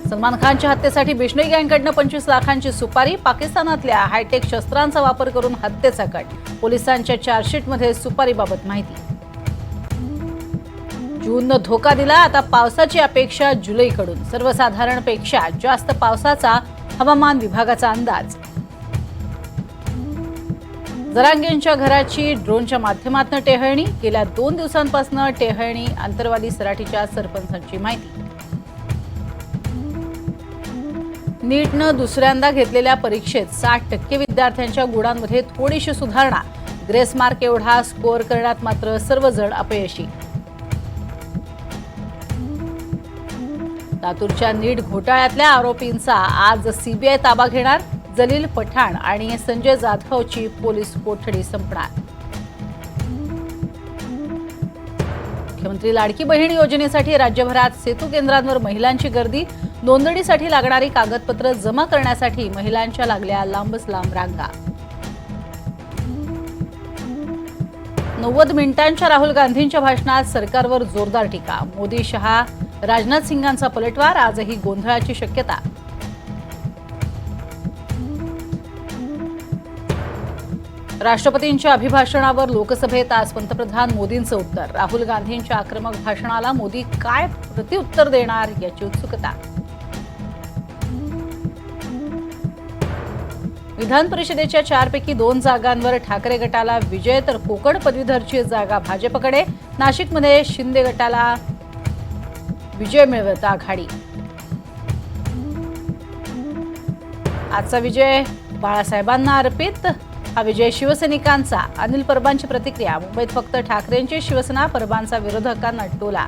सलमान खानच्या हत्येसाठी बिश्नोई गँगकडनं 25 लाखांची सुपारी, पाकिस्तानातल्या हायटेक शस्त्रांचा वापर करून हत्येचा कट, पोलिसांच्या चार्जशीटमध्ये सुपारीबाबत माहिती। जूननं धोका दिला, आता पावसाची अपेक्षा जुलैकडून, सर्वसाधारणपेक्षा जास्त पावसाचा हवामान विभागाचा अंदाज। जरांगेंच्या घराची ड्रोनच्या माध्यमातून टेहळणी, गेल्या 2 दिवसांपासून टेहळणी, अंतरवाली सराटीच्या सरपंचांची माहिती। नीटनं दुसऱ्यांदा घेतलेल्या परीक्षेत 60% विद्यार्थ्यांच्या गुणांमध्ये थोडीशी सुधारणा, ग्रेस मार्क एवढा स्कोअर करण्यात मात्र सर्वजण अपयशी। लातूरच्या नीट घोटाळ्यातल्या आरोपींचा आज सीबीआय ताबा घेणार, जलील पठाण आणि संजय जाधवची पोलीस कोठडी संपणार। मुख्यमंत्री लाडकी बहीण योजनेसाठी राज्यभरात सेतू केंद्रांवर महिलांची गर्दी, नोंदणीसाठी लागणारी कागदपत्र जमा करण्यासाठी महिलांच्या लागल्या लांबच लांब रांगा। 90 मिनिटांच्या राहुल गांधींच्या भाषणात सरकारवर जोरदार टीका, मोदी शहा राजनाथ सिंगांचा पलटवार, आजही गोंधळाची शक्यता। राष्ट्रपतींच्या अभिभाषणावर लोकसभेत आज पंतप्रधान मोदींचं उत्तर, राहुल गांधींच्या आक्रमक भाषणाला मोदी काय प्रत्युत्तर देणार याची उत्सुकता। विधान परिषदेच्या 4 पैकी 2 जागांवर ठाकरे गटाला विजय, तर कोकण पदवीधरची जागा भाजपकडे, नाशिकमध्ये शिंदे गटाला विजय मिळवत आघाडी। आजचा विजय बाळासाहेबांना अर्पित, हा विजय शिवसैनिकांचा, अनिल परबांची प्रतिक्रिया, मुंबईत फक्त ठाकरेंची शिवसेना, परबांचा विरोधकांना टोला।